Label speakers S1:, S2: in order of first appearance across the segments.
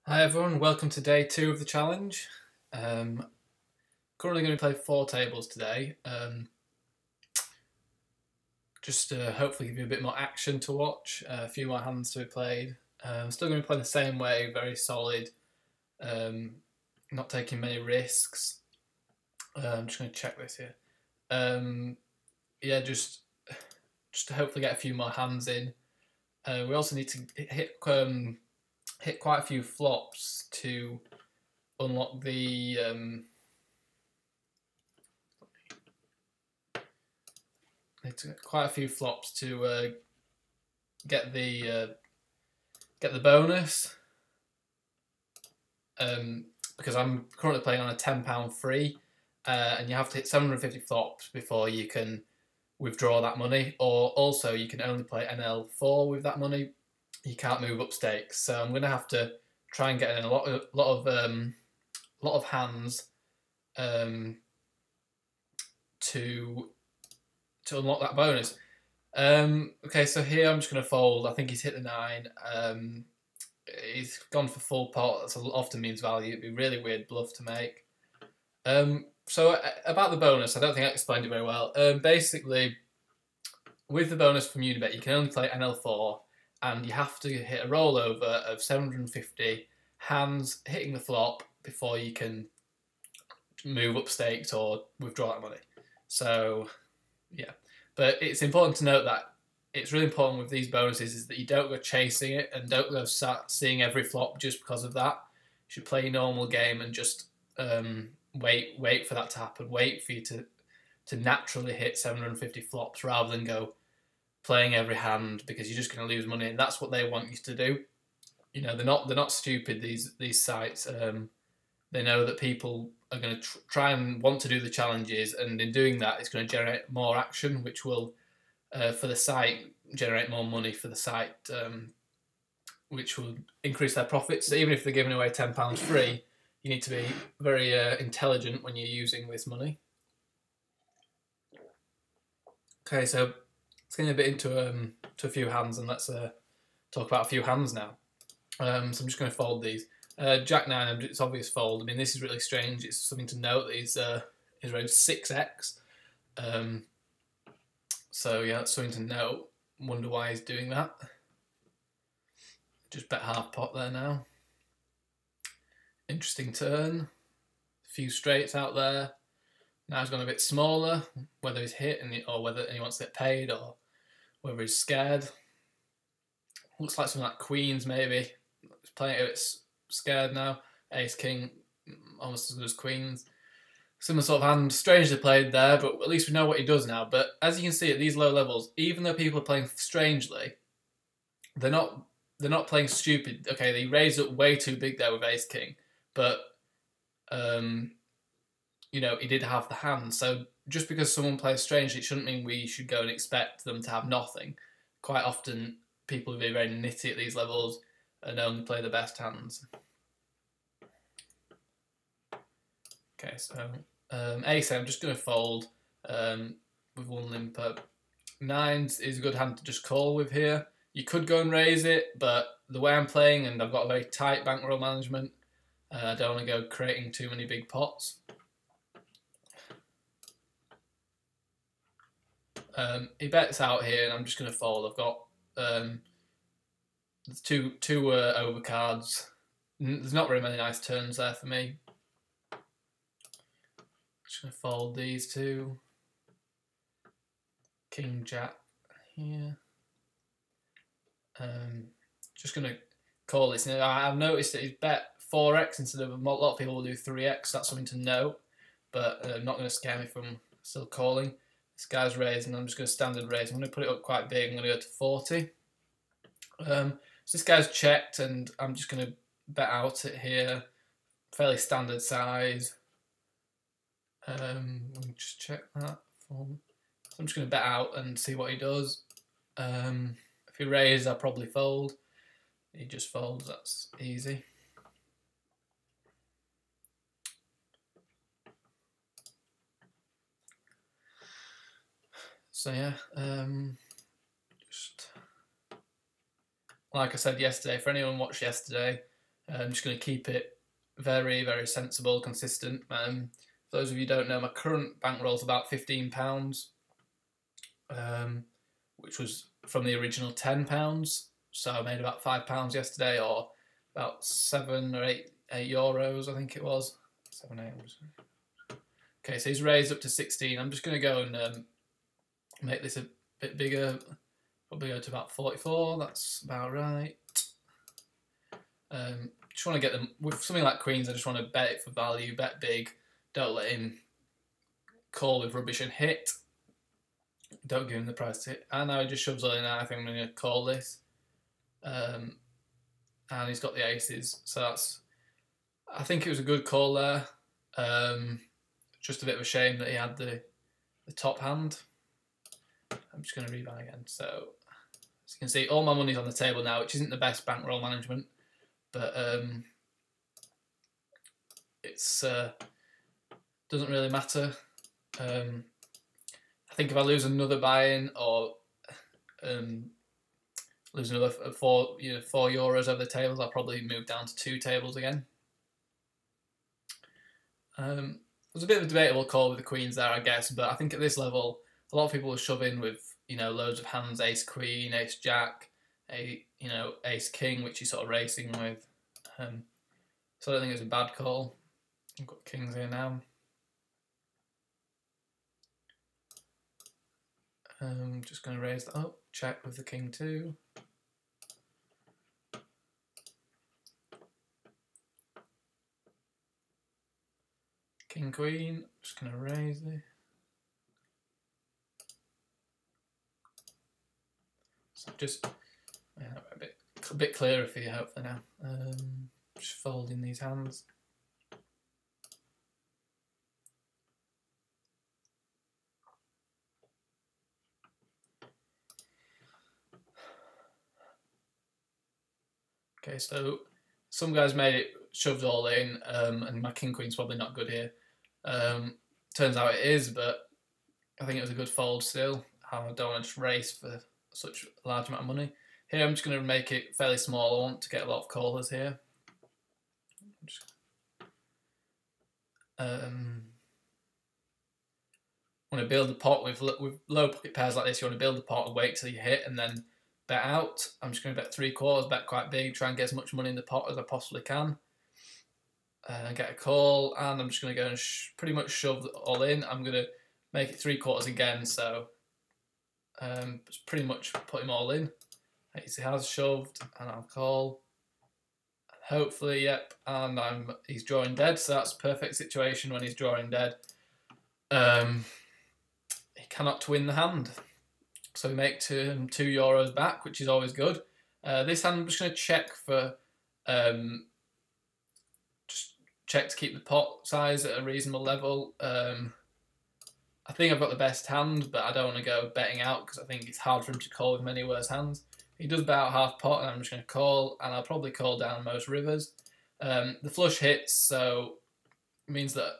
S1: Hi everyone, welcome to day 2 of the challenge. Currently going to play 4 tables today, just to hopefully give you a bit more action to watch, a few more hands to be played. Still going to play the same way, very solid, not taking many risks. I'm just going to check this here. Yeah, just to hopefully get a few more hands in. We also need to hit quite a few flops to unlock the quite a few flops to get the bonus. Because I'm currently playing on a £10 free, and you have to hit 750 flops before you can withdraw that money. Or also you can only play NL4 with that money. You can't move up stakes. So I'm going to have to try and get in a lot of hands to unlock that bonus. Okay, so here I'm just going to fold. I think he's hit the 9. He's gone for full pot. That often means value. It'd be a really weird bluff to make. So about the bonus, I don't think I explained it very well. Basically, with the bonus from UniBet, you can only play NL4, and you have to hit a rollover of 750 hands hitting the flop before you can move up stakes or withdraw that money. So, yeah. But it's important to note that it's really important with these bonuses is that you don't go chasing it and don't go start seeing every flop just because of that. You should play a normal game and just wait for that to happen. Wait for you to naturally hit 750 flops rather than go playing every hand because you're just going to lose money. And that's what they want you to do. You know, they're not stupid. These sites. They know that people are going to try and want to do the challenges, and in doing that, it's going to generate more action, which will, for the site, generate more money for the site, which will increase their profits. So even if they're giving away £10 free, you need to be very intelligent when you're using this money. Okay, so let's get a bit into a few hands, and let's talk about a few hands now. So I'm just going to fold these. Jack 9, it's obvious fold. I mean, this is really strange. It's something to note that he's raised 6x. So yeah, that's something to note. Wonder why he's doing that. Just bet half pot there now. Interesting turn. A few straights out there. Now he's gone a bit smaller. Whether he's hit or whether he wants to get paid or whether he's scared. Looks like something like queens maybe. He's playing it a bit scared now. Ace king, almost as good as queens. Similar sort of hand, strangely played there, but at least we know what he does now. But as you can see at these low levels, even though people are playing strangely, they're not playing stupid. Okay, they raised up way too big there with ace king, but you know, he did have the hand. So just because someone plays strangely, it shouldn't mean we should go and expect them to have nothing. Quite often, people will be very nitty at these levels and only play the best hands. Okay, so ace, I'm just going to fold with one limper. 9s is a good hand to just call with here. You could go and raise it, but the way I'm playing, and I've got a very tight bankroll management, I don't want to go creating too many big pots. He bets out here, and I'm just going to fold. I've got two overcards. There's not very many nice turns there for me. Just going to fold these two. King, Jack here. Just going to call this. Now, I've noticed that he's bet 4x instead of a lot of people will do 3x. That's something to know, but not going to scare me from still calling. This guy's raising. I'm just going to standard raise. I'm going to put it up quite big. I'm going to go to 40. So this guy's checked, and I'm just going to bet out it here. Fairly standard size. Let me just check that. So I'm just going to bet out and see what he does. If he raises, I'll probably fold. He just folds. That's easy. So yeah, just like I said yesterday, for anyone watched yesterday, I'm just going to keep it very, very sensible, consistent. For those of you who don't know, my current bankroll is about £15, which was from the original £10. So I made about £5 yesterday, or about €7 or €8, I think it was. 7, 8. Okay, so he's raised up to 16. I'm just going to go and make this a bit bigger. Probably go to about 44. That's about right. Just want to get them with something like queens. I just want to bet it for value, bet big. Don't let him call with rubbish and hit. Don't give him the price to hit. And now he just shoves all in. I think I'm going to call this. And he's got the aces, so that's. I think it was a good call there. Just a bit of a shame that he had the top hand. I'm just going to rebuy again. So as you can see, all my money's on the table now, which isn't the best bankroll management, but it's doesn't really matter. I think if I lose another buy-in or lose another €4 over the tables, I'll probably move down to 2 tables again. It was a bit of a debatable call with the queens there, I guess, but I think at this level, a lot of people will shove in with loads of hands, ace queen, ace jack, ace king, which he's sort of racing with. So I don't think it's a bad call. I've got kings here now. Just going to raise that up, check with the king too. King queen, just going to raise it. So just a bit clearer for you hopefully now. Just folding these hands. Okay, so some guys made it shoved all in, and my king queen's probably not good here. Turns out it is, but I think it was a good fold still. I don't want to just race for such a large amount of money. Here I'm just going to make it fairly small. I want to get a lot of callers here. I want to build a pot with low pocket pairs like this. You want to build a pot and wait till you hit and then bet out. I'm just going to bet 3/4, bet quite big, try and get as much money in the pot as I possibly can. Get a call, and I'm just going to go and pretty much shove all in. I'm going to make it 3/4 again, so just pretty much put him all in. He has shoved, and I'll call. Hopefully, yep, and he's drawing dead, so that's a perfect situation when he's drawing dead. He cannot win the hand, so we make €2 back, which is always good. This hand I'm just going to check for, just check to keep the pot size at a reasonable level. I think I've got the best hand, but I don't want to go betting out because I think it's hard for him to call with many worse hands. He does bet out half pot, and I'm just going to call, and I'll probably call down most rivers. The flush hits, so it means that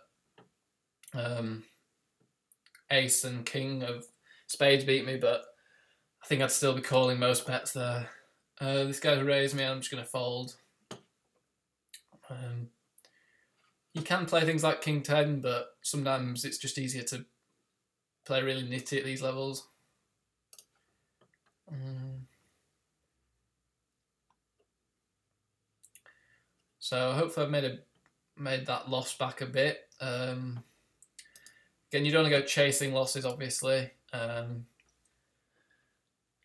S1: ace and king of spades beat me, but I think I'd still be calling most bets there. This guy's raised me, and I'm just going to fold. You can play things like king 10, but sometimes it's just easier to play really nitty at these levels. So hopefully I've made that loss back a bit. Again, you don't want to go chasing losses, obviously.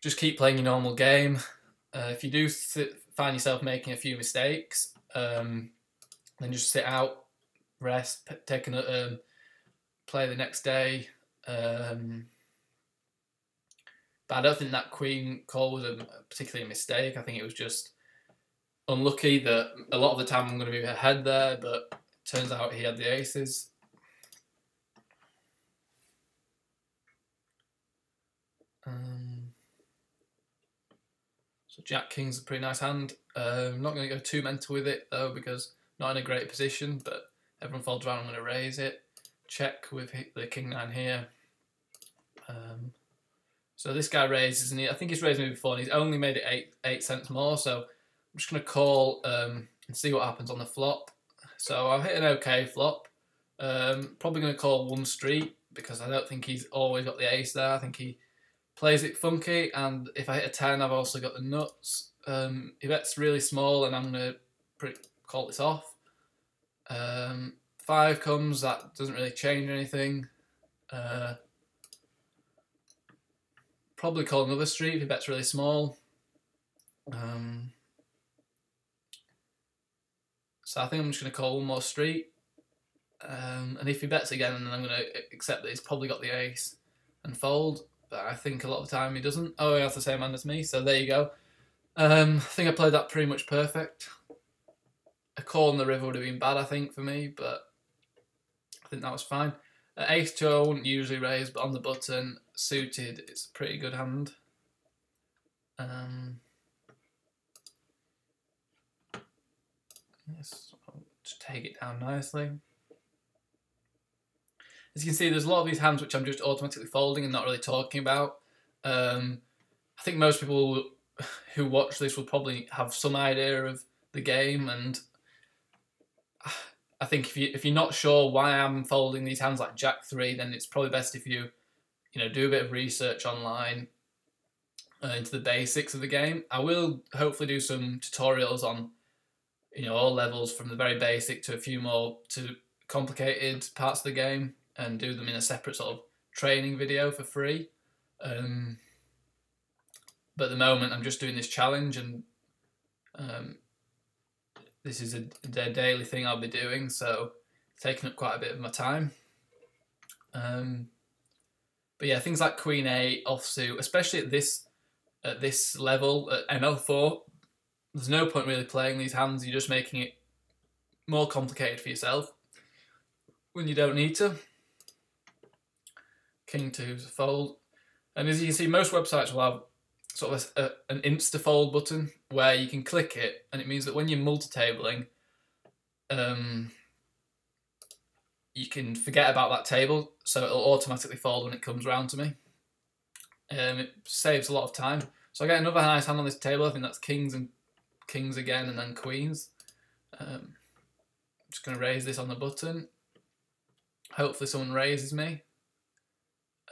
S1: Just keep playing your normal game. If you do find yourself making a few mistakes, then just sit out, rest, take play the next day. But I don't think that queen call was particularly a mistake. I think it was just unlucky that a lot of the time I'm going to be ahead there, but it turns out he had the aces. So Jack King's a pretty nice hand. I'm not going to go too mental with it though, because not in a great position, but everyone folds around. I'm going to raise it. Check with the King 9 here. So this guy raises, and I think he's raised me before, and he's only made it 8 cents more, so I'm just going to call and see what happens on the flop. So I've hit an okay flop. Probably going to call one street because I don't think he's always got the ace there. I think he plays it funky, and if I hit a 10, I've also got the nuts. He bets really small, and I'm going to call this off. 5 comes, that doesn't really change anything. Probably call another street if he bets really small. So I think I'm just going to call one more street. And if he bets again, then I'm going to accept that he's probably got the ace and fold. But I think a lot of the time he doesn't. Oh, he has the same hand as me, so there you go. I think I played that pretty much perfect. A call on the river would have been bad, I think, for me, but I think that was fine. Ace 2 I wouldn't usually raise, but on the button, suited, it's a pretty good hand. Yes, I'll just take it down nicely. As you can see, there's a lot of these hands which I'm just automatically folding and not really talking about. I think most people who watch this will probably have some idea of the game, and I think if you're not sure why I'm folding these hands like Jack 3, then it's probably best if you do a bit of research online into the basics of the game. I will hopefully do some tutorials on all levels from the very basic to a few more to complicated parts of the game, and do them in a separate sort of training video for free. But at the moment I'm just doing this challenge, and this is a daily thing I'll be doing, so it's taking up quite a bit of my time. But yeah, things like Queen 8, offsuit, especially at this level, at NL4, there's no point really playing these hands. You're just making it more complicated for yourself when you don't need to. King 2 is a fold. And as you can see, most websites will have sort of an insta-fold button where you can click it, and it means that when you're multi-tabling, you can forget about that table, so it'll automatically fold when it comes round to me. It saves a lot of time. So I get another nice hand on this table. I think that's kings again, and then queens. I'm just going to raise this on the button. Hopefully someone raises me.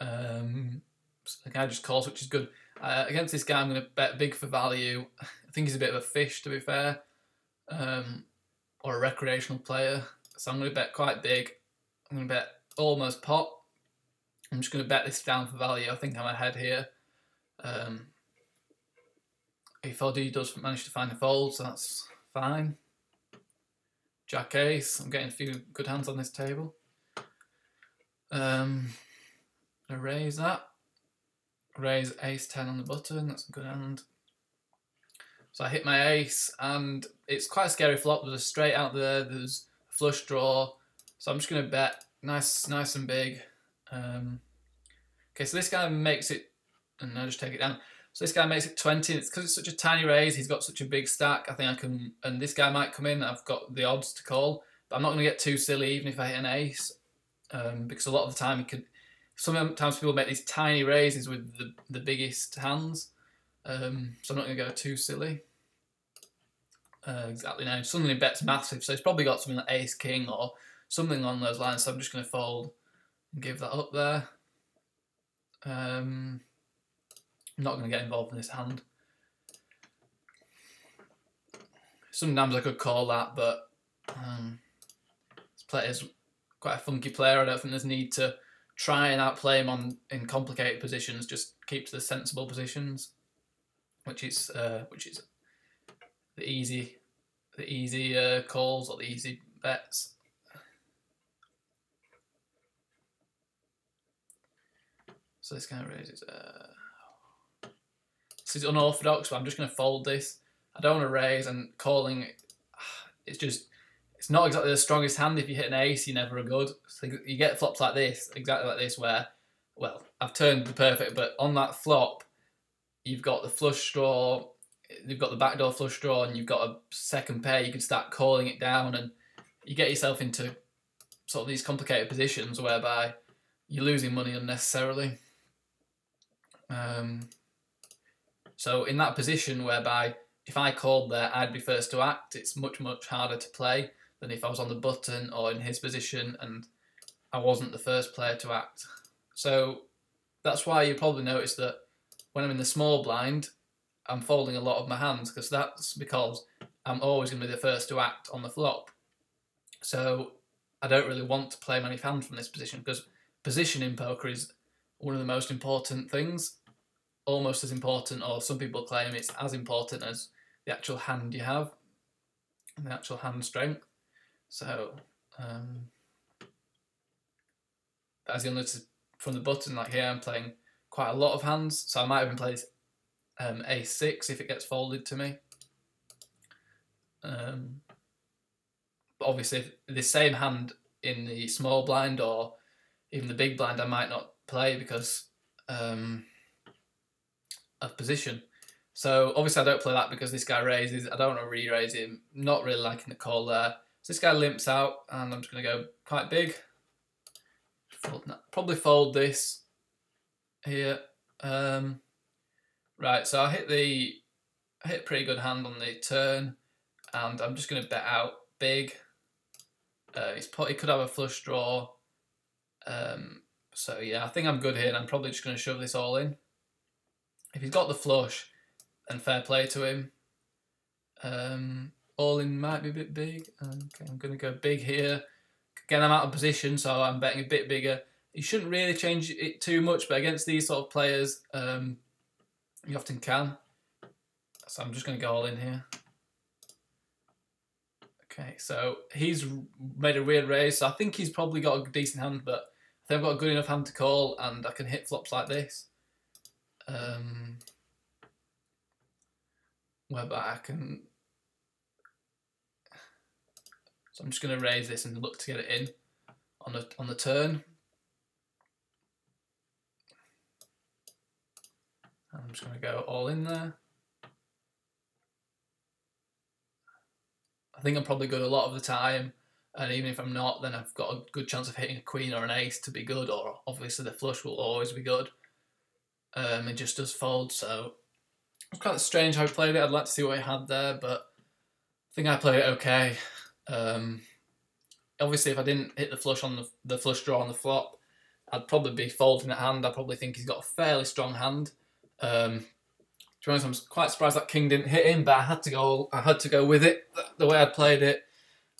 S1: The guy just calls, which is good. Against this guy, I'm going to bet big for value. I think he's a bit of a fish, to be fair, or a recreational player. So I'm going to bet quite big. I'm going to bet almost pot. I'm just going to bet this down for value. I think I'm ahead here. If OD does manage to find a fold, so that's fine. Jack ace. I'm getting a few good hands on this table. Raise that. Raise ace 10 on the button. That's a good hand. So I hit my ace, and it's quite a scary flop. There's a straight out there. There's a flush draw. So I'm just going to bet nice and big. Okay, so this guy makes it, and I just take it down. So this guy makes it 20. It's because it's such a tiny raise. He's got such a big stack. I think I can, and this guy might come in. I've got the odds to call, but I'm not going to get too silly even if I hit an ace, because a lot of the time sometimes people make these tiny raises with the biggest hands. So I'm not going to go too silly. Exactly now. Suddenly bet's massive, so he's probably got something like ace king or something along those lines. So I'm just going to fold and give that up there. I'm not going to get involved in this hand. Sometimes I could call that, but this player's quite a funky player. I don't think there's need to try and outplay him in complicated positions. Just keep to the sensible positions, which is the easy calls or the easy bets. So this guy raises. This is unorthodox, but I'm just going to fold this. I don't want to raise, and calling. It's not exactly the strongest hand. If you hit an ace, you're never a good. So you get flops like this, exactly like this, where, well, I've turned the perfect, but on that flop, you've got the flush draw, you've got the backdoor flush draw, and you've got a second pair. You can start calling it down, and you get yourself into sort of these complicated positions whereby you're losing money unnecessarily. So in that position whereby if I called there, I'd be first to act. It's much, much harder to play than if I was on the button or in his position and I wasn't the first player to act. So that's why you probably notice that when I'm in the small blind, I'm folding a lot of my hands, because that's because I'm always going to be the first to act on the flop. So I don't really want to play many hands from this position, because position in poker is one of the most important things, almost as important, or some people claim it's as important as the actual hand you have, and the actual hand strength. So as you'll notice from the button, like here, I'm playing quite a lot of hands, so I might even play a6 if it gets folded to me. But obviously, if the same hand in the small blind or even the big blind, I might not play because of position. So obviously I don't play that because this guy raises. I don't want to re-raise him. Not really liking the call there. So this guy limps out, and I'm just going to go quite big. Probably fold this here. Right, so I hit a pretty good hand on the turn, and I'm just going to bet out big. He could have a flush draw. So yeah, I think I'm good here, and I'm probably just going to shove this all in. If he's got the flush, then fair play to him. All in might be a bit big. Okay, I'm going to go big here. Again, I'm out of position, so I'm betting a bit bigger. You shouldn't really change it too much, but against these sort of players, you often can. So I'm just going to go all in here. Okay, so he's made a weird raise, so I think he's probably got a decent hand, but I think I've got a good enough hand to call, and I can hit flops like this. Whereby I can... So I'm just going to raise this and look to get it in on the turn. And I'm just going to go all in there. I think I'm probably good a lot of the time, and even if I'm not, then I've got a good chance of hitting a queen or an ace to be good, or obviously the flush will always be good. It just does fold, so it's quite strange how he played it. I'd like to see what he had there, but I think I played it okay. Obviously, if I didn't hit the flush on the flush draw on the flop, I'd probably be folding that hand. I probably think he's got a fairly strong hand. To be honest, I'm quite surprised that king didn't hit him, but I had to go with it the way I played it.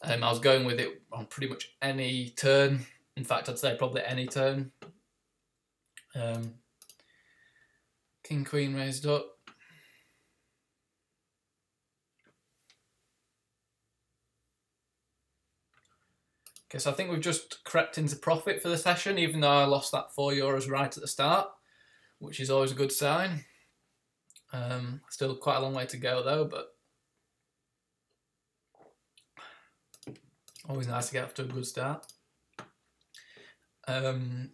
S1: I was going with it on pretty much any turn. In fact, I'd say probably any turn. King queen raised up. Okay, so I think we've just crept into profit for the session, even though I lost that €4 right at the start, which is always a good sign. Still quite a long way to go though, but always nice to get off to a good start. Let's have a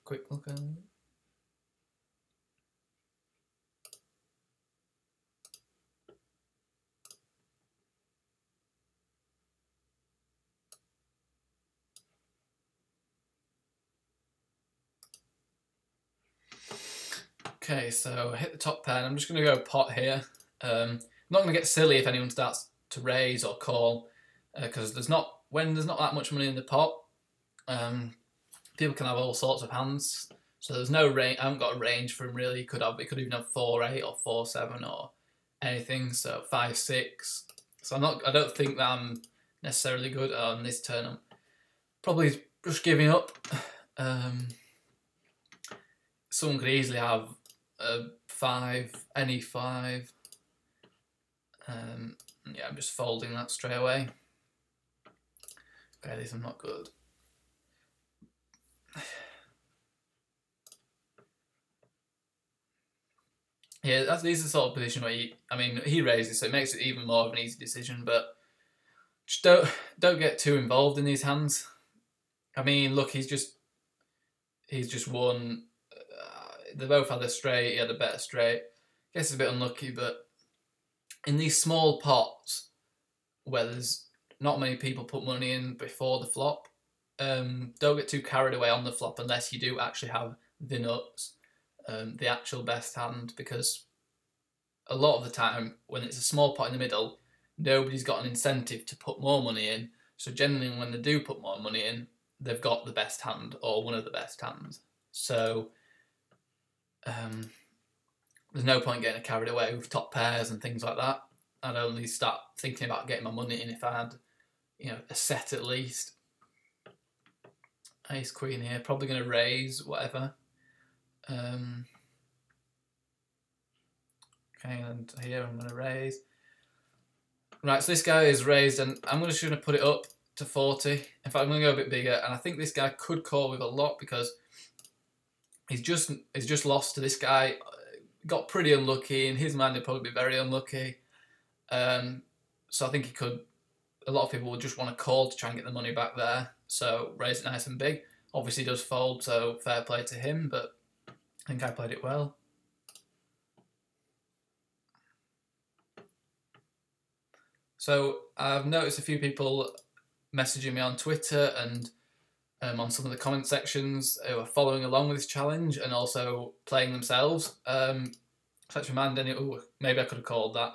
S1: quick look at it. Okay, so hit the top pen. I'm just going to go pot here. I'm not going to get silly if anyone starts to raise or call, because when there's not that much money in the pot, people can have all sorts of hands. So there's no range. I haven't got a range for him really. It could even have 4-8 or 4-7 or anything. So 5-6. So I don't think that I'm necessarily good on this turn. I'm probably just giving up. Someone could easily have a 5, any 5. Yeah, I'm just folding that straight away. Okay, these are not good. Yeah, these are the sort of position where he raises, so it makes it even more of an easy decision. But just don't get too involved in these hands. I mean, look, he's just won. They both had a straight. He had a better straight. I guess it's a bit unlucky, but in these small pots where there's not many people put money in before the flop, don't get too carried away on the flop unless you do actually have the nuts, the actual best hand, because a lot of the time, when it's a small pot in the middle, nobody's got an incentive to put more money in. So generally, when they do put more money in, they've got the best hand or one of the best hands. So there's no point getting carried away with top pairs and things like that. I'd only start thinking about getting my money in if I had, a set at least. Ace queen here, probably going to raise whatever. Okay, and here I'm going to raise. Right, so this guy is raised, and I'm just going to put it up to 40. In fact, I'm going to go a bit bigger, and I think this guy could call with a lot because he's just lost to this guy. Got pretty unlucky. In his mind, he'd probably be very unlucky. So I think he could. A lot of people would just want to call to try and get the money back there. So raise it nice and big. Obviously, he does fold, so fair play to him. But I think I played it well. So I've noticed a few people messaging me on Twitter and on some of the comment sections who are following along with this challenge and also playing themselves. Such a man, maybe I could have called that.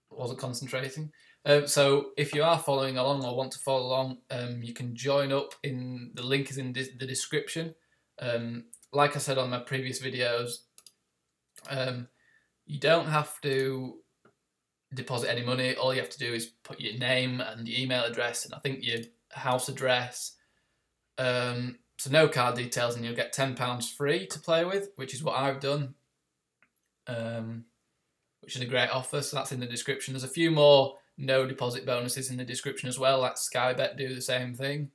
S1: Wasn't concentrating. So if you are following along or want to follow along, you can join up. The link is in the description. Like I said on my previous videos, you don't have to deposit any money. All you have to do is put your name and your email address and I think your house address. So no card details, and you'll get £10 free to play with, which is what I've done. Which is a great offer, so that's in the description. There's a few more no deposit bonuses in the description as well, like SkyBet do the same thing,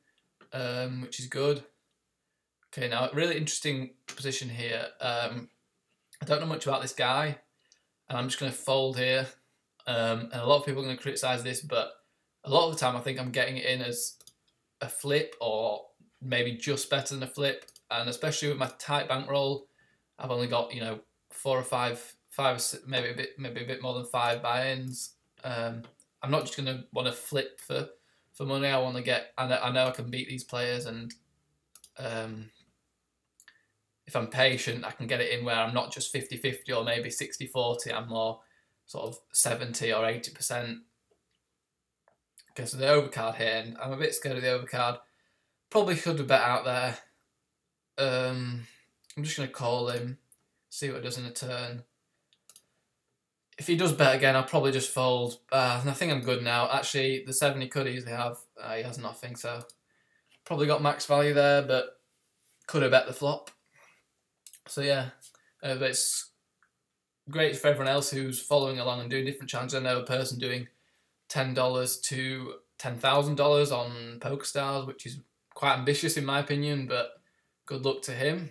S1: which is good. Okay, now a really interesting position here. I don't know much about this guy, and I'm just going to fold here. And a lot of people are going to criticise this, but a lot of the time I think I'm getting it in as a flip or maybe just better than a flip. And especially with my tight bankroll, I've only got 4 or 5, maybe a bit more than 5 buy-ins. I'm not just going to want to flip for money. I want to get. I know I can beat these players, and if I'm patient, I can get it in where I'm not just 50-50 or maybe 60-40. I'm more sort of 70 or 80%. Okay, so the overcard here, and I'm a bit scared of the overcard. Probably could have bet out there. I'm just going to call him, see what he does in a turn. If he does bet again, I'll probably just fold. I think I'm good now. Actually, the 7 he could easily have. He has nothing, so probably got max value there, but could have bet the flop. So yeah, but it's great for everyone else who's following along and doing different challenges. I know a person doing $10 to $10,000 on PokerStars, which is quite ambitious in my opinion, but good luck to him.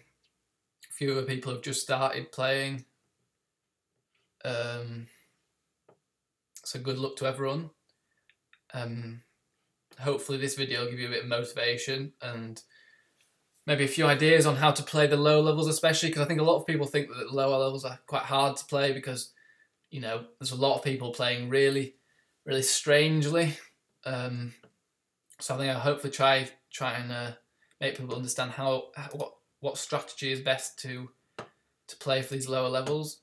S1: A few other people have just started playing. So good luck to everyone. Hopefully this video will give you a bit of motivation and maybe a few ideas on how to play the low levels, especially because I think a lot of people think that the lower levels are quite hard to play because, there's a lot of people playing really, really strangely. So I think I'll hopefully try and make people understand what strategy is best to play for these lower levels.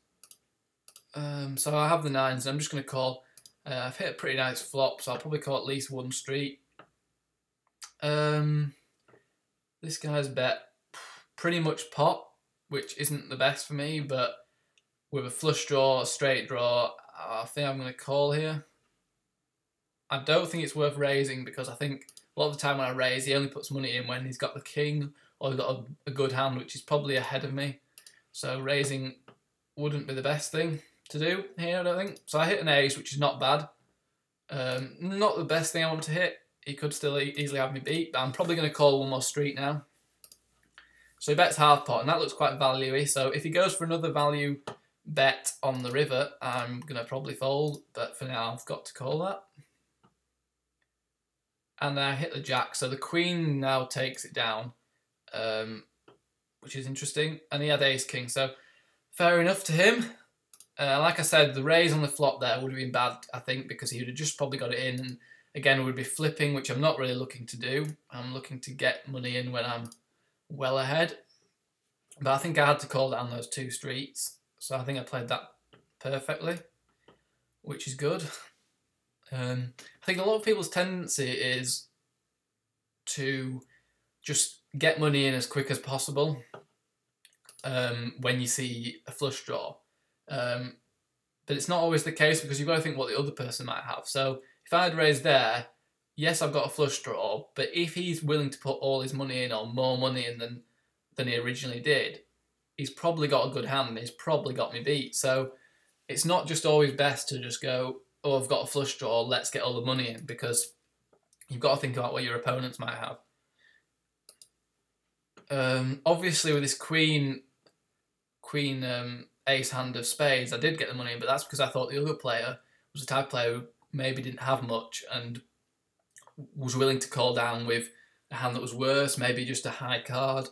S1: So I have the 9s, and I'm just going to call. I've hit a pretty nice flop, so I'll probably call at least 1 street. This guy's bet pretty much pot, which isn't the best for me, but with a flush draw, a straight draw, I think I'm going to call here. I don't think it's worth raising because I think a lot of the time when I raise, he only puts money in when he's got the king or he's got a good hand, which is probably ahead of me. So raising wouldn't be the best thing to do here, I don't think. So I hit an ace, which is not bad. Not the best thing I want to hit. He could still easily have me beat, but I'm probably going to call 1 more street now. So he bets half pot, and that looks quite value-y. So if he goes for another value bet on the river, I'm going to probably fold, but for now I've got to call that. And I hit the jack, so the queen now takes it down, which is interesting. And he had ace-king, so fair enough to him. Like I said, the raise on the flop there would have been bad, I think, because he would have just probably got it in. And again, would be flipping, which I'm not really looking to do. I'm looking to get money in when I'm well ahead. But I think I had to call down those 2 streets. So I think I played that perfectly, which is good. I think a lot of people's tendency is to just get money in as quick as possible when you see a flush draw. But it's not always the case, because you've got to think what the other person might have. So if I had raised there, yes, I've got a flush draw, but if he's willing to put all his money in, or more money in than he originally did, he's probably got a good hand. He's probably got me beat. So it's not just always best to just go, oh, I've got a flush draw, let's get all the money in, because you've got to think about what your opponents might have. Obviously, with this queen ace hand of spades, I did get the money in, but that's because I thought the other player was the type of player who maybe didn't have much and was willing to call down with a hand that was worse, maybe just a high card.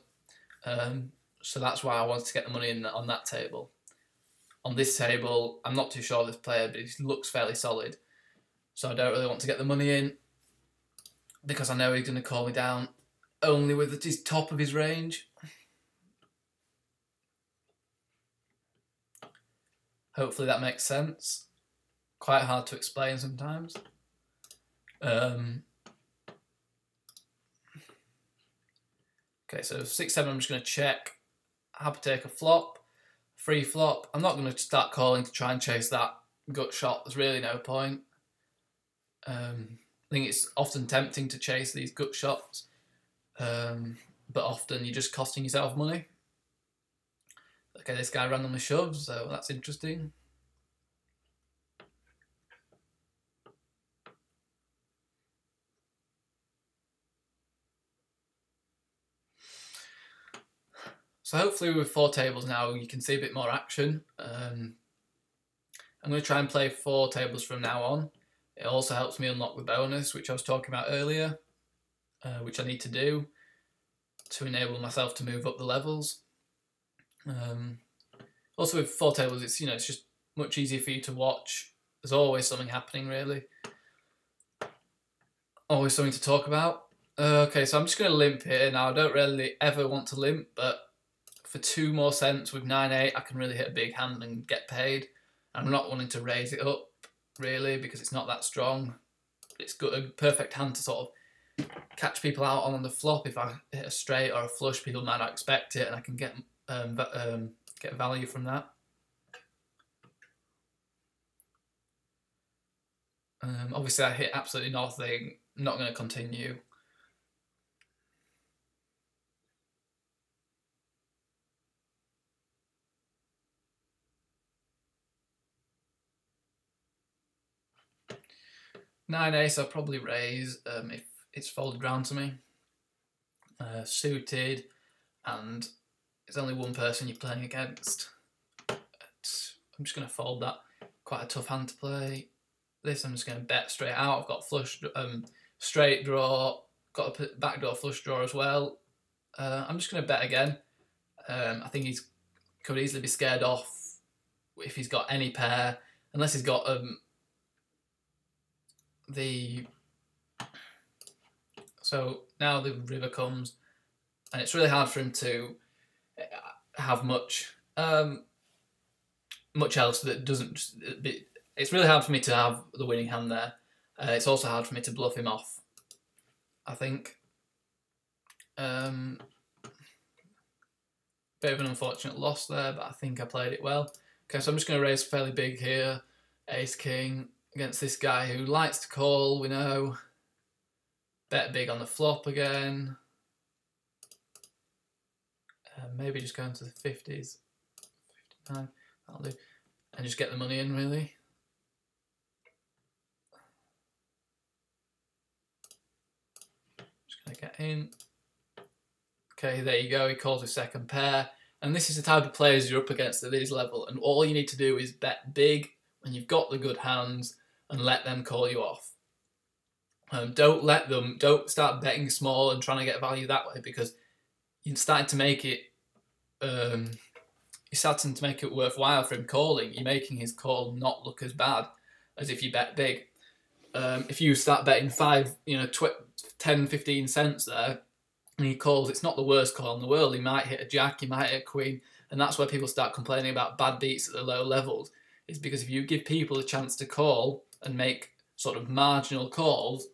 S1: So that's why I wanted to get the money in on that table. On this table, I'm not too sure of this player, but he looks fairly solid. So I don't really want to get the money in, because I know he's going to call me down only with his top of his range. Hopefully that makes sense. Quite hard to explain sometimes. Okay, so 6-7, I'm just going to check. Happy to take a flop, free flop. I'm not going to start calling to try and chase that gut shot. There's really no point. I think it's often tempting to chase these gut shots, but often you're just costing yourself money. Okay, this guy randomly shoves, so that's interesting. So hopefully with 4 tables now, you can see a bit more action. I'm going to try and play 4 tables from now on. It also helps me unlock the bonus, which I was talking about earlier, which I need to do to enable myself to move up the levels. Also with 4 tables, it's just much easier for you to watch. There's always something happening, really. Always something to talk about. Okay, so I'm just going to limp here. Now, I don't really ever want to limp, but for 2 more cents with 9-8, I can really hit a big hand and get paid. I'm not wanting to raise it up, really, because it's not that strong. It's got a perfect hand to sort of catch people out on the flop. If I hit a straight or a flush, people might not expect it, and I can get value from that. Obviously, I hit absolutely nothing. I'm not going to continue. Nine ace, I'll probably raise if it's folded round to me. Suited, and it's only one person you're playing against. I'm just going to fold that. Quite a tough hand to play. This I'm just going to bet straight out. I've got flush, straight draw, got a backdoor flush draw as well. I'm just going to bet again. I think he could easily be scared off if he's got any pair, unless he's got so now the river comes, and it's really hard for him to have much else that doesn't. It's really hard for me to have the winning hand there. It's also hard for me to bluff him off, I think. Bit of an unfortunate loss there, but I think I played it well. Okay, so I'm just going to raise fairly big here. Ace King against this guy who likes to call, we know. Bet big on the flop again. Maybe just going to the 50s. 59, that'll do. And just get the money in, really. Just going to get in. Okay, there you go. He calls his second pair. And this is the type of players you're up against at this level. And all you need to do is bet big when you've got the good hands and let them call you off. Don't start betting small and trying to get value that way, because you're starting to make it worthwhile for him calling. You're making his call not look as bad as if you bet big. If you start betting 10, 15 cents there, and he calls, it's not the worst call in the world. He might hit a jack, he might hit a queen, and that's where people start complaining about bad beats at the low levels. is because if you give people a chance to call and make sort of marginal calls,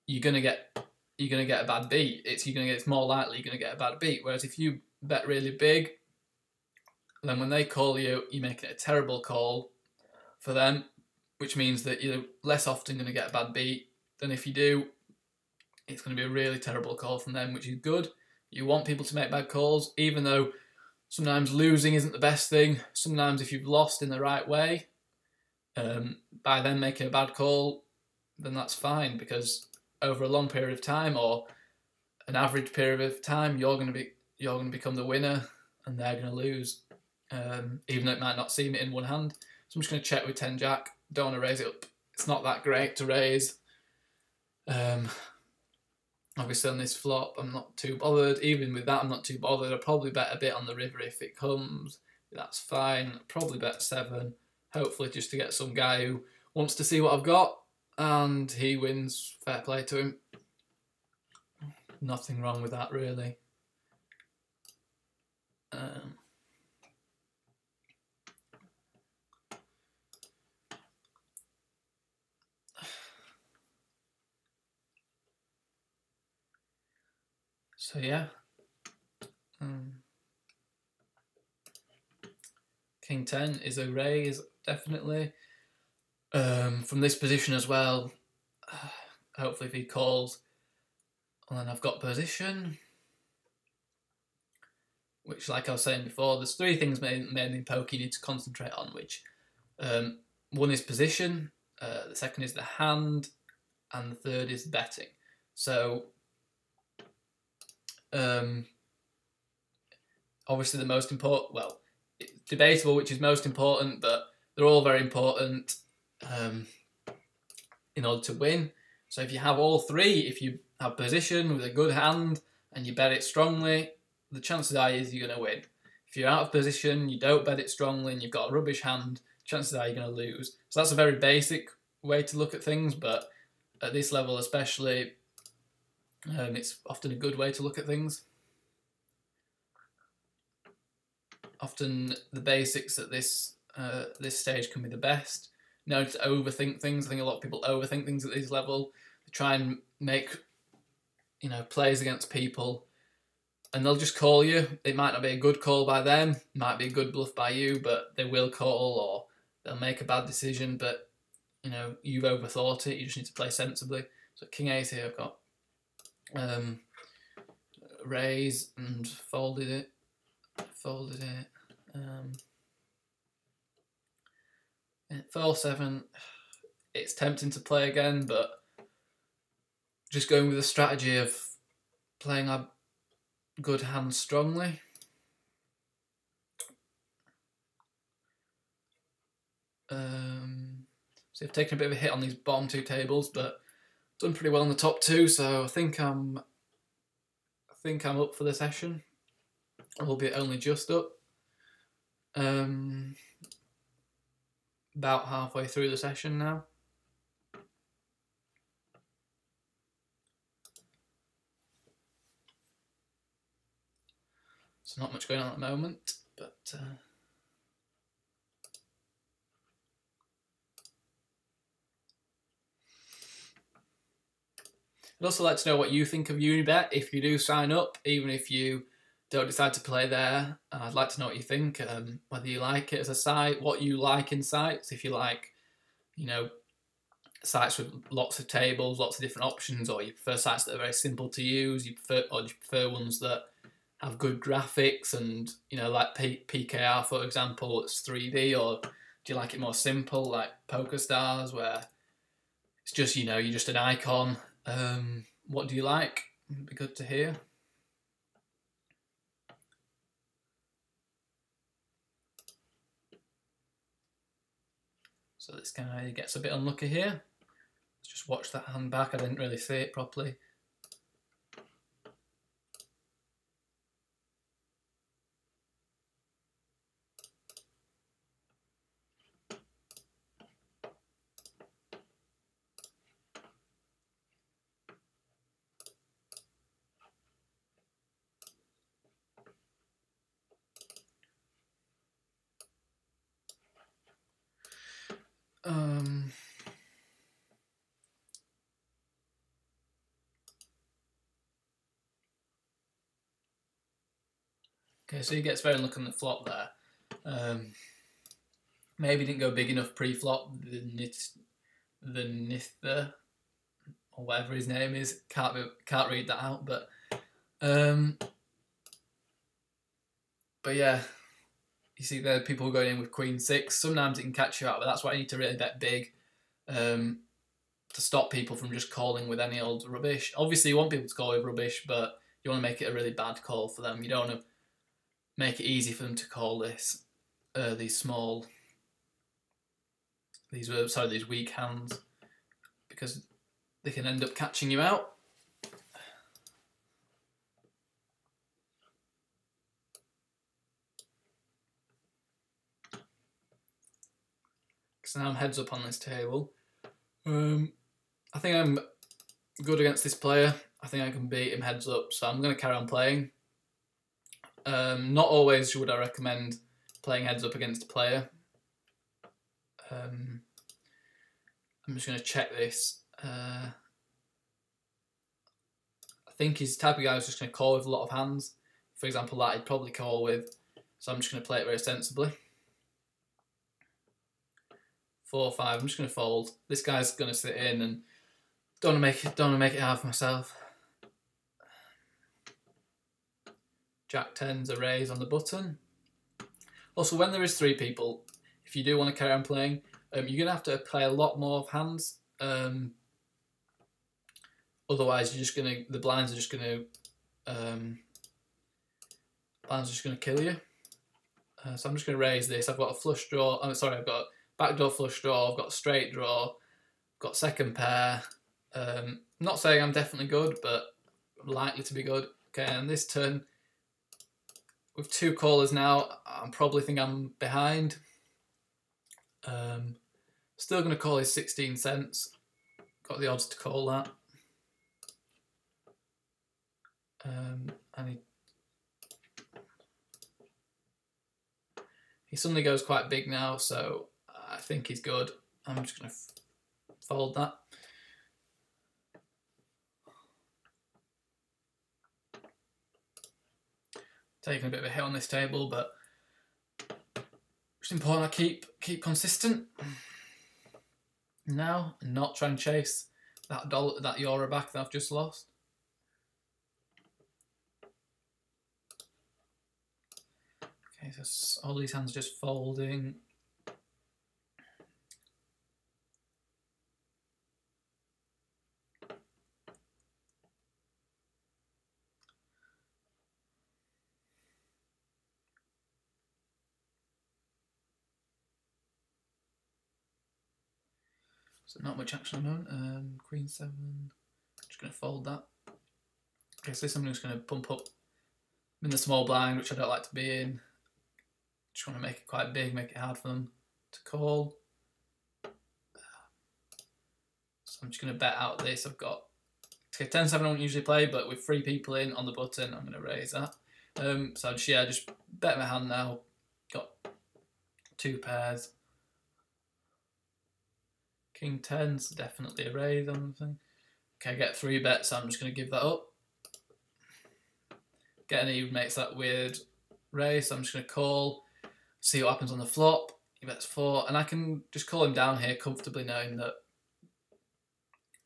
S1: you're gonna get a bad beat. It's more likely you're gonna get a bad beat. Whereas if you bet really big, then when they call you, you're making it a terrible call for them, which means that you're less often going to get a bad beat than if you do. It's going to be a really terrible call from them, which is good. You want people to make bad calls, even though sometimes losing isn't the best thing. Sometimes if you've lost in the right way, by them making a bad call, then that's fine, because over a long period of time or an average period of time, you're going to become the winner and they're going to lose, even though it might not seem it in one hand. So I'm just going to check with 10 Jack. Don't want to raise it up. It's not that great to raise. Obviously on this flop, I'm not too bothered. Even with that, I'm not too bothered. I'll probably bet a bit on the river if it comes. That's fine. I'll probably bet 7. Hopefully just to get some guy who wants to see what I've got. And he wins. Fair play to him. Nothing wrong with that, really. So yeah, King 10 is a raise, definitely. From this position as well, hopefully if he calls, and then I've got position, which, like I was saying before, there's 3 things mainly in poker you need to concentrate on, which one is position, the second is the hand, and the third is betting. So obviously the most important, well, it's debatable which is most important, but they're all very important in order to win. So if you have all 3, if you have position with a good hand and you bet it strongly, the chances are you're going to win. If you're out of position, you don't bet it strongly, and you've got a rubbish hand, chances are you're going to lose. So that's a very basic way to look at things, but at this level especially, it's often a good way to look at things. Often the basics at this stage can be the best. No to overthink things. I think a lot of people overthink things at this level. They try and make, plays against people, and they'll just call you. It might not be a good call by them, it might be a good bluff by you, but they will call, or they'll make a bad decision, but you've overthought it. You just need to play sensibly. So King 8 here, I've got raise and folded it. At 4-7, it's tempting to play again, but just going with the strategy of playing a good hand strongly. So I've taken a bit of a hit on these bottom 2 tables, but done pretty well on the top 2, so I think I'm up for the session. Albeit only just up. About halfway through the session now. So not much going on at the moment, but I'd also like to know what you think of UniBet if you do sign up, even if you don't decide to play there. I'd like to know what you think, whether you like it as a site, what you like in sites, if you like, sites with lots of tables, lots of different options, or you prefer sites that are very simple to use, you prefer ones that have good graphics and, like PKR, for example, it's 3D, or do you like it more simple, like PokerStars, where it's just, you're just an icon? What do you like? It'd be good to hear. So this guy gets a bit unlucky here. Let's just watch that hand back. I didn't really see it properly. Okay, so he gets very unlucky on the flop there. Maybe didn't go big enough pre-flop. The Nither, or whatever his name is, can't read that out. But yeah, you see there people going in with Queen 6. Sometimes it can catch you out, but that's why you need to really bet big to stop people from just calling with any old rubbish. Obviously, you want people to call with rubbish, but you want to make it a really bad call for them. You don't want to make it easy for them to call these weak hands, because they can end up catching you out. So now I'm heads up on this table. I think I'm good against this player. I think I can beat him heads up, so I'm going to carry on playing. Not always would I recommend playing heads up against a player. I'm just going to check this. I think he's the type of guy who's just going to call with a lot of hands. For example, that he'd probably call with. So I'm just going to play it very sensibly. 4-5. I'm just going to fold. This guy's going to sit in, and don't want to make it hard for myself. Jack 10's a raise on the button. Also, when there is 3 people, if you do want to carry on playing, you're going to have to play a lot more of hands. Otherwise, the blinds are just going to kill you. So I'm just going to raise this. I've got a flush draw. I've got backdoor flush draw. I've got a straight draw. I've got second pair. Not saying I'm definitely good, but I'm likely to be good. Okay, and this turn, with 2 callers now, I probably think I'm behind. Still going to call his 16 cents. Got the odds to call that. And he suddenly goes quite big now, so I think he's good. I'm just going to fold that. Taking a bit of a hit on this table, but it's important I keep consistent now and not try and chase that euro back that I've just lost. Okay, so all these hands just folding. So not much action at the moment. Queen 7. Just going to fold that. Okay, so this I'm just going to pump up. I'm in the small blind, which I don't like to be in. Just want to make it quite big, make it hard for them to call. So I'm just going to bet out this. I've got 10-7 I don't usually play, but with 3 people in on the button, I'm going to raise that. So I just bet my hand now. Got 2 pairs. King 10's definitely a raise on the thing. Okay, I get 3 bets, so I'm just going to give that up. Getting even makes that weird raise, so I'm just going to call, see what happens on the flop. He bets 4, and I can just call him down here comfortably knowing that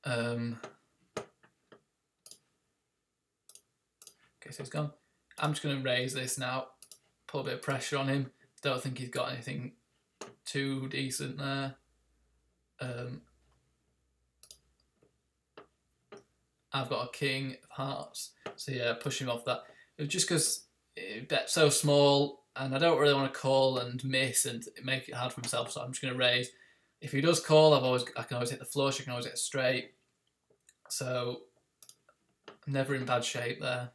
S1: okay, so he's gone. I'm just going to raise this now, put a bit of pressure on him. Don't think he's got anything too decent there. I've got a king of hearts, so yeah, push him off that. It was just because it bet so small, and I don't really want to call and miss and make it hard for himself, so I'm just going to raise. If he does call, I can always hit the flush, I can always hit a straight, so I'm never in bad shape there.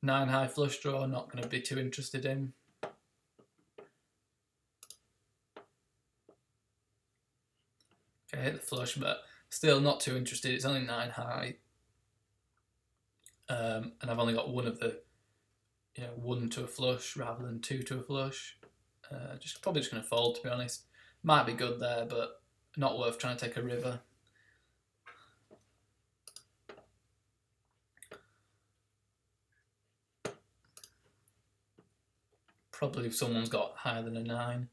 S1: 9 high flush draw, not going to be too interested in. Okay, hit the flush, but still not too interested. It's only 9 high, and I've only got one of the, 1 to a flush rather than 2 to a flush. Probably just going to fold, to be honest. Might be good there, but not worth trying to take a river. Probably if someone's got higher than a 9.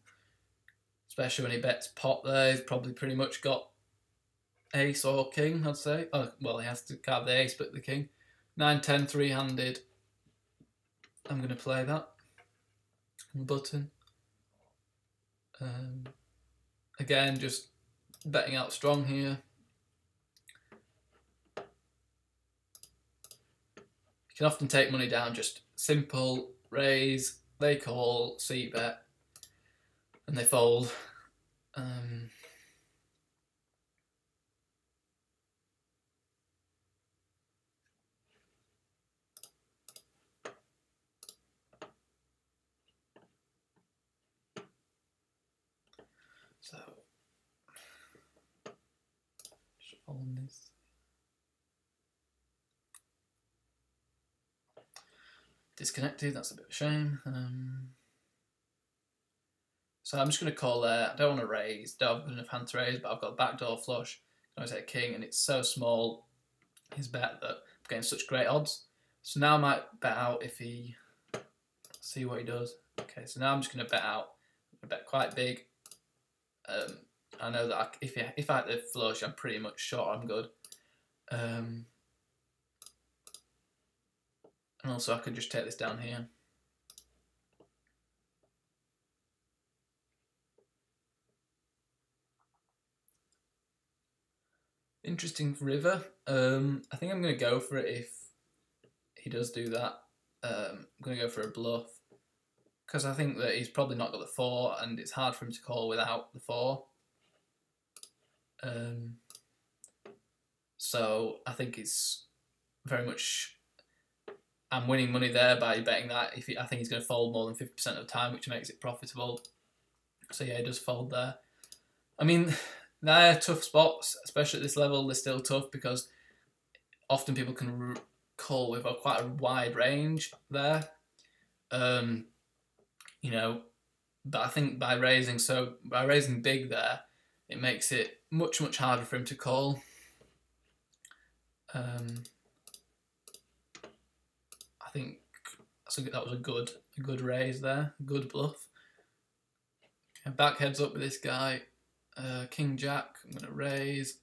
S1: Especially when he bets pot there, he's probably pretty much got ace or king, I'd say. Oh, well, he has to carve the ace, but the king. 9, 10, three-handed. I'm going to play that. Button. Again, just betting out strong here. You can often take money down, just simple, raise, they call, c-bet, and they fold. So, just fold this. Disconnected, that's a bit of a shame. So I'm just going to call there. I don't want to raise, don't have enough hand to raise, but I've got a backdoor flush. I always hit a king, and it's so small, his bet, that I'm getting such great odds. So now I might bet out if he, see what he does. Okay, so now I'm just going to bet out. I'm going to bet quite big. I know that if I hit the flush, I'm pretty much sure I'm good. And also I could just take this down here. Interesting river. I think I'm going to go for it if he does do that. I'm going to go for a bluff. Because I think that he's probably not got the 4 and it's hard for him to call without the 4. So I think it's very much... I'm winning money there by betting that. I think he's going to fold more than 50% of the time, which makes it profitable. So yeah, he does fold there. I mean, they're tough spots, especially at this level. They're still tough because often people can call with quite a wide range there. You know, but I think by raising big there, it makes it much harder for him to call. I think that was a good raise there, a good bluff. Okay, back heads up with this guy, King Jack. I'm going to raise.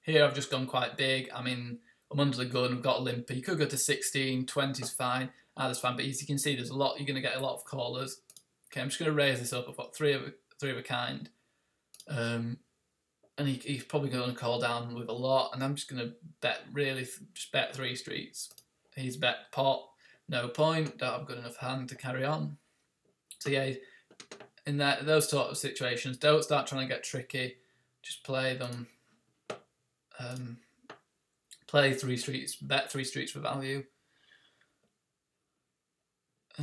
S1: Here I've just gone quite big. I mean, I'm under the gun. We've got a limper. You could go to 16, 20's fine. Either's fine, but as you can see, there's a lot. You're going to get a lot of callers. Okay, I'm just going to raise this up. I've got three of a kind, and he's probably going to call down with a lot. And I'm just going to bet just bet 3 streets. He's bet pot, no point. Don't have good enough hand to carry on. So yeah, in those sort of situations, don't start trying to get tricky. Just play them. Play 3 streets. Bet 3 streets for value. So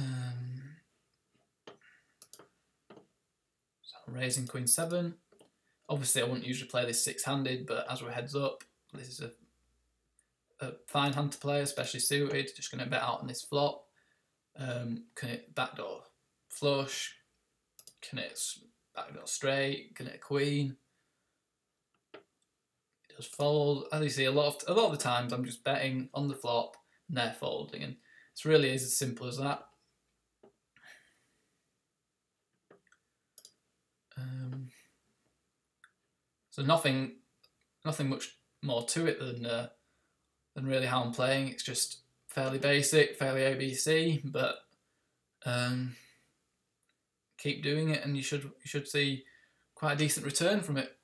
S1: I'm raising Queen 7. Obviously I wouldn't usually play this 6-handed, but as we're heads up, this is a fine hand to play, especially suited. Just going to bet out on this flop. Can it backdoor flush? Can it backdoor straight? Can it a queen? It does fold. As you see, a lot of the times I'm just betting on the flop and they're folding, and it really is as simple as that. So nothing much more to it than really how I'm playing. It's just fairly basic, fairly ABC, but keep doing it, and you should see quite a decent return from it.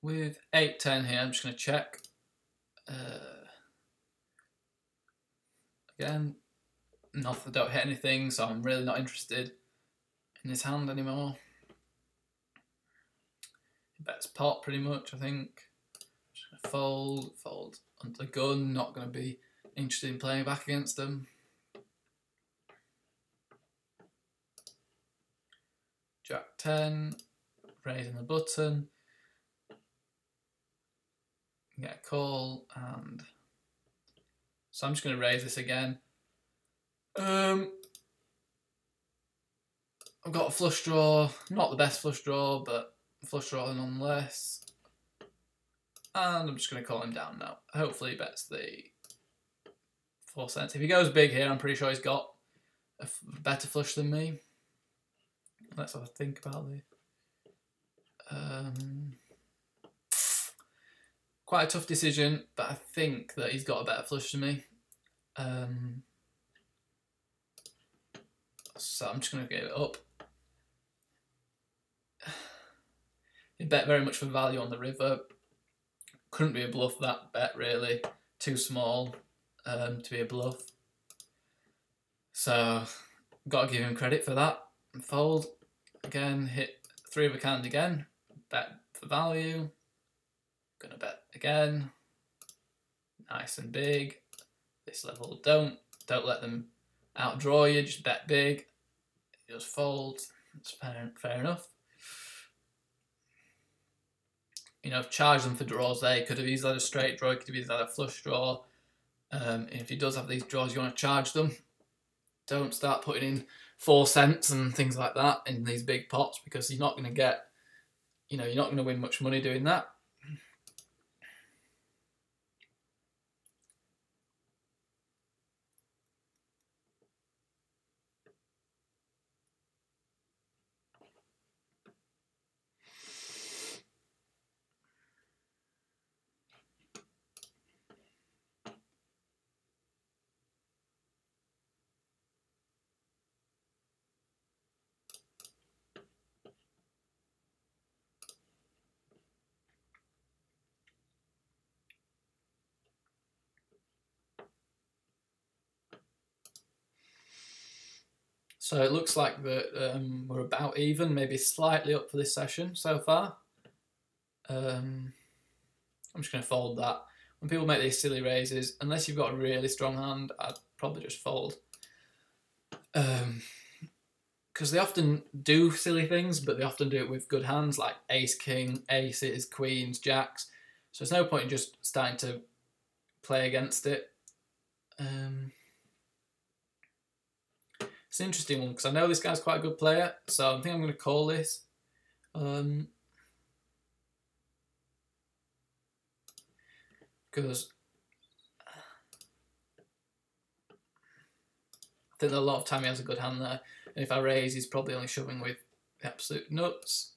S1: With 8-10 here, I'm just going to check. Again, don't hit anything, so I'm really not interested in this hand anymore. He bets pot pretty much, I think. Just going to fold onto the gun. Not going to be interested in playing back against them. Jack 10, raising the button. Get a call, and so I'm just going to raise this again. I've got a flush draw, not the best flush draw, but a flush draw nonetheless. And I'm just going to call him down now. Hopefully he bets the 4 cents. If he goes big here, I'm pretty sure he's got a better flush than me. Let's have a think about this. Quite a tough decision, but I think that he's got a better flush than me. So I'm just going to give it up. He bet very much for value on the river. Couldn't be a bluff, that bet, really. Too small to be a bluff. So, got to give him credit for that. Fold. Again, hit 3 of a kind again. Bet for value. Gonna bet again. Nice and big. This level, don't let them outdraw you, just bet big. Just fold. It's fair enough. You know, charge them for draws there. He could have easily had a straight draw, he could have easily had a flush draw. If he does have these draws, you want to charge them. Don't start putting in 4 cents and things like that in these big pots, because you're not going to get, you know, you're not going to win much money doing that. So it looks like that we're about even, maybe slightly up for this session so far. I'm just going to fold that. When people make these silly raises, unless you've got a really strong hand, I'd probably just fold. Because they often do silly things, but they often do it with good hands, like ace, king, aces, queens, jacks. So there's no point in just starting to play against it. It's an interesting one, because I know this guy's quite a good player, so I think I'm going to call this. Because I think that a lot of time he has a good hand there, and if I raise, he's probably only shoving with the absolute nuts.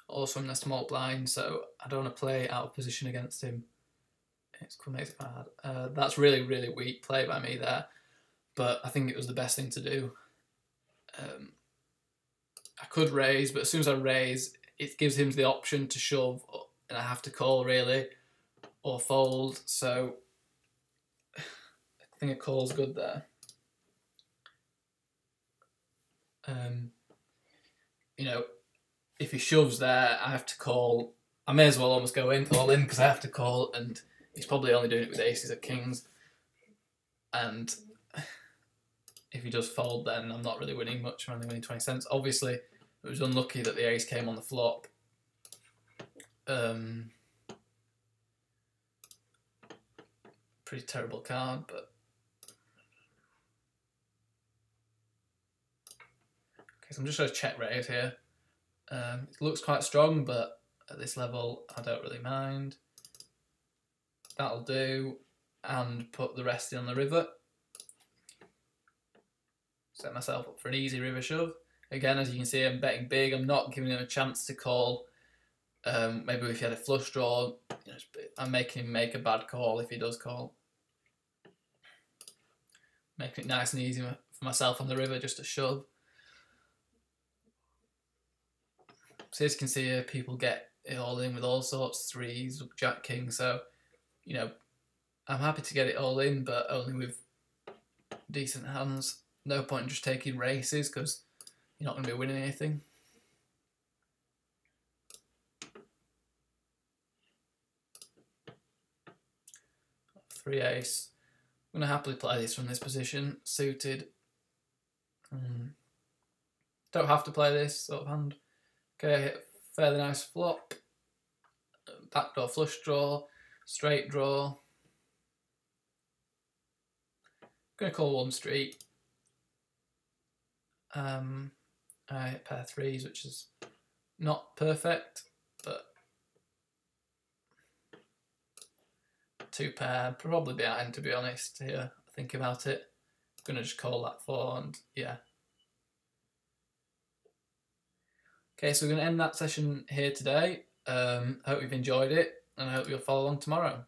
S1: Also in the small blind, so I don't want to play out of position against him. It makes it bad. That's really, really weak play by me there, but I think it was the best thing to do. I could raise, but as soon as I raise, it gives him the option to shove, and I have to call, really, or fold, so I think a call's good there. You know, if he shoves there, I have to call. I may as well almost go all in, because I have to call, and he's probably only doing it with aces or kings. And if he does fold, then I'm not really winning much. I'm only winning 20 cents. Obviously, it was unlucky that the ace came on the flop. Pretty terrible card, but... Okay, so I'm just going to check raise here. It looks quite strong, but at this level, I don't really mind. That'll do, and put the rest in on the river. Set myself up for an easy river shove. Again, as you can see, I'm betting big. I'm not giving him a chance to call. Maybe if he had a flush draw, you know, I'm making him make a bad call if he does call. Making it nice and easy for myself on the river, just to shove. So as you can see here, people get it all in with all sorts, threes, jack, king, so... You know, I'm happy to get it all in, but only with decent hands. No point in just taking races, because you're not going to be winning anything. Three ace. I'm going to happily play this from this position, suited. Don't have to play this sort of hand. Okay, fairly nice flop. Backdoor flush draw. Straight draw. I'm going to call one street. I hit pair threes, which is not perfect, but two pair, probably behind, to be honest. Here, think about it. I'm going to just call that 4, and yeah. Okay, so we're going to end that session here today. Hope you've enjoyed it, and I hope you'll follow along tomorrow.